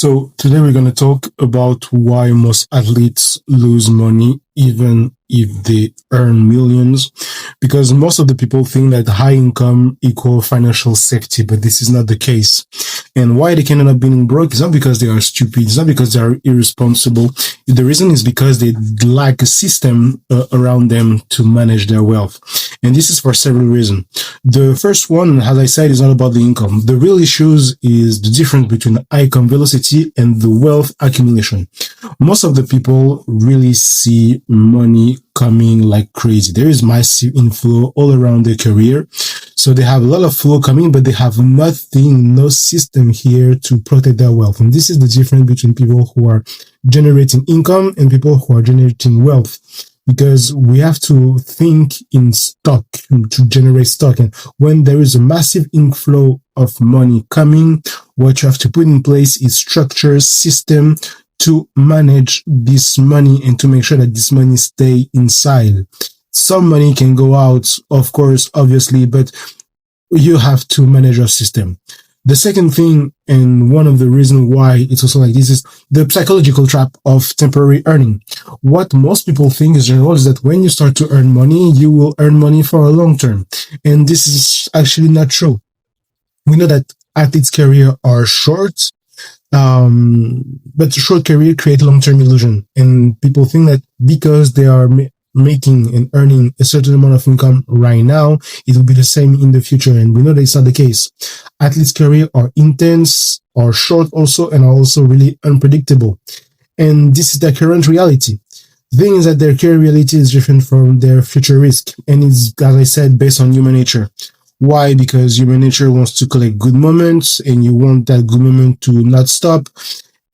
So today we're going to talk about why most athletes lose money even if they earn millions. Because most of the people think that high income equal financial safety, but this is not the case. And why they can end up being broke is not because they are stupid. It's not because they are irresponsible. The reason is because they lack a system around them to manage their wealth. And this is for several reasons. The first one, as I said, is not about the income. The real issues is the difference between income velocity and the wealth accumulation. Most of the people really see money coming like crazy. There is massive inflow all around their career. So they have a lot of flow coming, but they have nothing, no system here to protect their wealth. And this is the difference between people who are generating income and people who are generating wealth. Because we have to think in stock to generate stock. And when there is a massive inflow of money coming, what you have to put in place is structure, system to manage this money and to make sure that this money stay inside. Some money can go out, of course, obviously, but you have to manage your system. The second thing, and one of the reasons why it's also like this, is the psychological trap of temporary earning. What most people think is general is that when you start to earn money, you will earn money for a long term. And this is actually not true. We know that athletes' career are short, but short career create long-term illusion. And people think that because they are making and earning a certain amount of income right now, it will be the same in the future. And we know that it's not the case. Athletes' career are intense, are short also, and are also really unpredictable. And this is their current reality. The thing is that their current reality is different from their future risk. And it's, as I said, based on human nature. Why? Because human nature wants to collect good moments, and you want that good moment to not stop.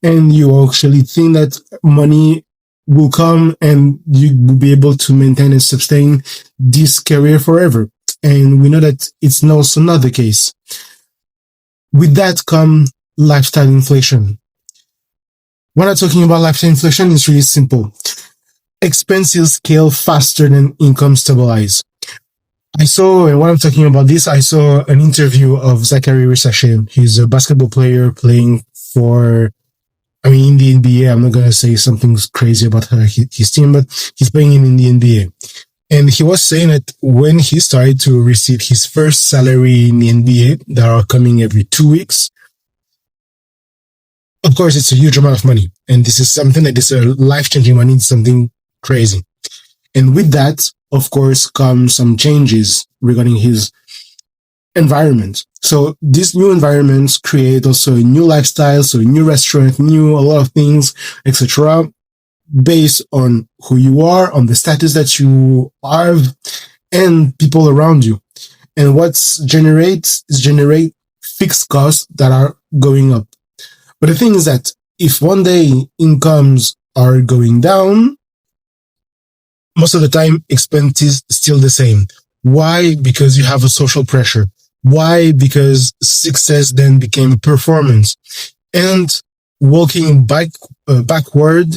And you actually think that money will come and you will be able to maintain and sustain this career forever. And we know that it's also not the case. With that come lifestyle inflation. When I'm talking about lifestyle inflation, it's really simple. Expenses scale faster than income stabilize. And when I'm talking about this, I saw an interview of Zachary Risache. He's a basketball player playing in the NBA. I'm not going to say something crazy about his team, but he's playing in the NBA. And he was saying that when he started to receive his first salary in the NBA, that are coming every 2 weeks, of course, it's a huge amount of money. And this is something that is a life-changing money. It's something crazy. And with that, of course, come some changes regarding his environment. So these new environments create also a new lifestyle, so a new restaurant, a lot of things, etc., based on who you are, on the status that you have, and people around you. And what's generate fixed costs that are going up. But the thing is that if one day incomes are going down, most of the time expenses still the same. Why? Because you have a social pressure. Why? Because success then became performance. And walking backward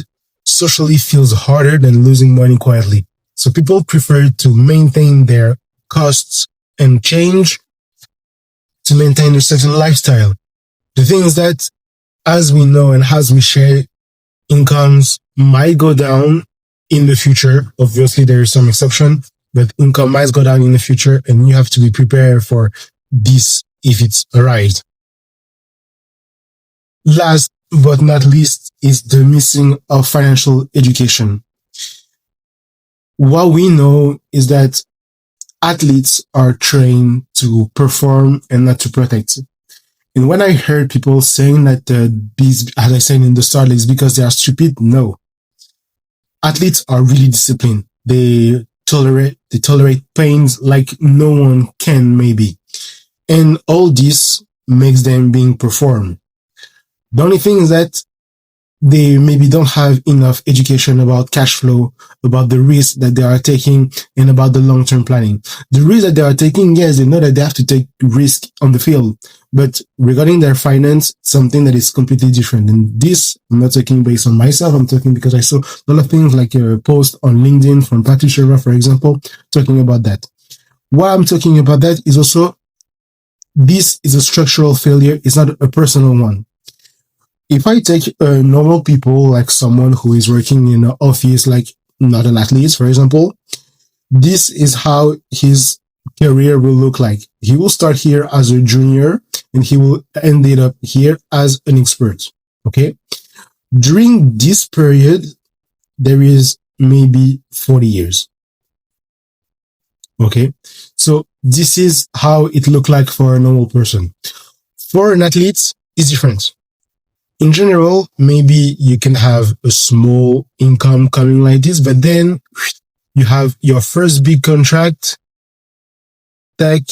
socially feels harder than losing money quietly. So people prefer to maintain their costs and change to maintain a certain lifestyle. The thing is that, as we know and as we share, incomes might go down in the future. Obviously, there is some exception, but income might go down in the future, and you have to be prepared for this if it's arrived. Last but not least is the missing of financial education. What we know is that athletes are trained to perform and not to protect. And when I heard people saying that these, as I said in the start, is because they are stupid, no. Athletes are really disciplined. They tolerate pains like no one can, maybe. And all this makes them being performed. The only thing is that they maybe don't have enough education about cash flow, about the risk that they are taking, and about the long-term planning. The risk that they are taking, yes, they know that they have to take risk on the field. But regarding their finance, something that is completely different. And this, I'm not talking based on myself. I'm talking because I saw a lot of things like a post on LinkedIn from Patricia, for example, talking about that. Why I'm talking about that is also, this is a structural failure. It's not a personal one. If I take normal people, like someone who is working in an office, like not an athlete, for example, this is how his career will look like. He will start here as a junior and he will end it up here as an expert. Okay. During this period, there is maybe 40 years. Okay. So this is how it look like for a normal person. For an athlete, it's different. In general, maybe you can have a small income coming like this, but then you have your first big contract tag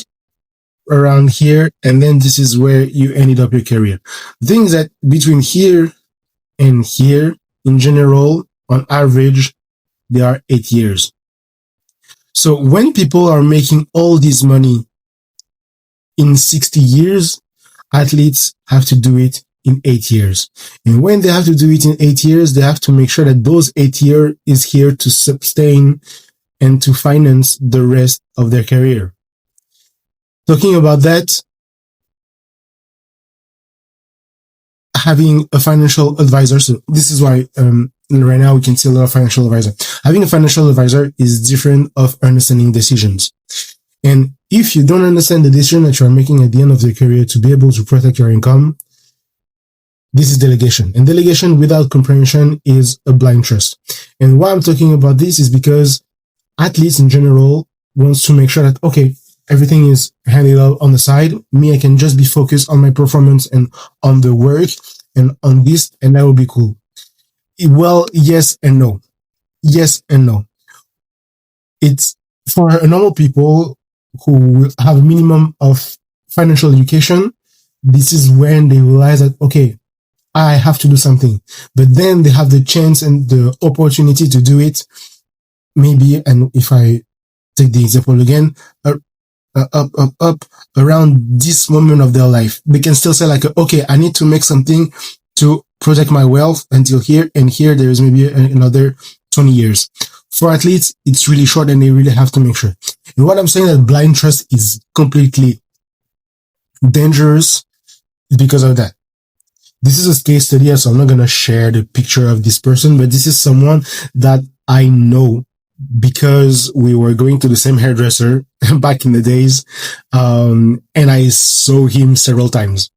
around here, and then this is where you ended up your career. Things that between here and here, in general, on average, they are 8 years. So when people are making all this money in 60 years, athletes have to do it in 8 years. And when they have to do it in 8 years, they have to make sure that those 8 years is here to sustain and to finance the rest of their career. Talking about that, having a financial advisor. So this is why right now we can see a lot of financial advisor. Having a financial advisor is different of understanding decisions. And if you don't understand the decision that you're making at the end of your career to be able to protect your income, this is delegation. And delegation without comprehension is a blind trust. And why I'm talking about this is because athletes in general wants to make sure that, okay, everything is handed out on the side. Me, I can just be focused on my performance and on the work and on this, and that will be cool. Well, yes and no. Yes and no. It's for normal people who have a minimum of financial education. This is when they realize that, okay, I have to do something, but then they have the chance and the opportunity to do it. Maybe, and if I take the example again, up around this moment of their life, they can still say like, okay, I need to make something to protect my wealth until here, and here there is maybe another 20 years. For athletes, it's really short and they really have to make sure. And what I'm saying that blind trust is completely dangerous is because of that. This is a case study, so I'm not going to share the picture of this person, but this is someone that I know because we were going to the same hairdresser back in the days, and I saw him several times.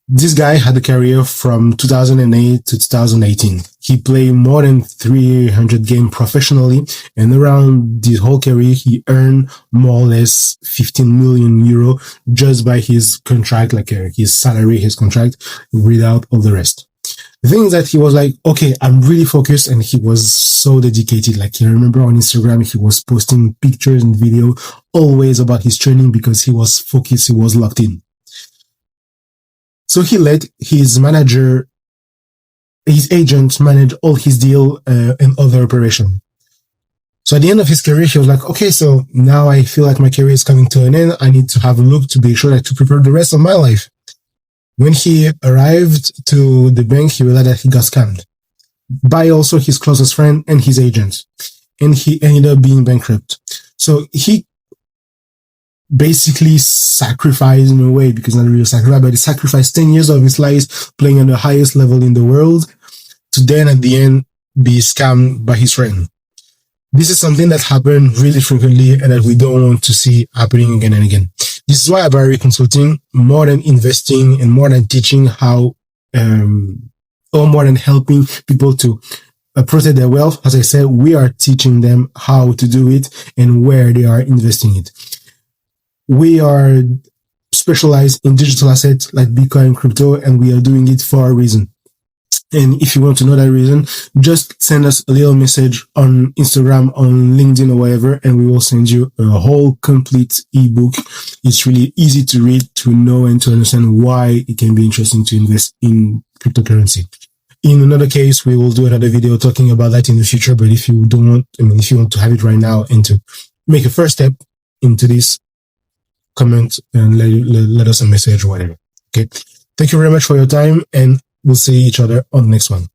This guy had a career from 2008 to 2018. He played more than 300 games professionally, and around the whole career, he earned more or less 15 million euro just by his contract, like his salary, his contract, without all the rest. The thing is that he was like, okay, I'm really focused, and he was so dedicated. Like, I remember on Instagram, he was posting pictures and video always about his training because he was focused, he was locked in. So he let his manager, his agent manage all his deal and other operation. So at the end of his career, he was like, okay, so now I feel like my career is coming to an end. I need to have a look to be sure that to prepare the rest of my life. When he arrived to the bank, he realized that he got scammed by also his closest friend and his agent. And he ended up being bankrupt. So he basically sacrificed in a way, because not really sacrifice, but he sacrificed 10 years of his life playing at the highest level in the world to then at the end be scammed by his friend. This is something that happened really frequently and that we don't want to see happening again and again. This is why at Barry Consulting, more than investing and more than teaching how, or more than helping people to protect their wealth, as I said, we are teaching them how to do it and where they are investing it. We are specialized in digital assets like Bitcoin, crypto, and we are doing it for a reason. And if you want to know that reason, just send us a little message on Instagram, on LinkedIn or whatever, and we will send you a whole complete ebook. It's really easy to read, to know, and to understand why it can be interesting to invest in cryptocurrency. In another case, we will do another video talking about that in the future. But if you don't want, if you want to have it right now and to make a first step into this, comment and let us a message or whatever. Okay. Thank you very much for your time, and we'll see each other on the next one.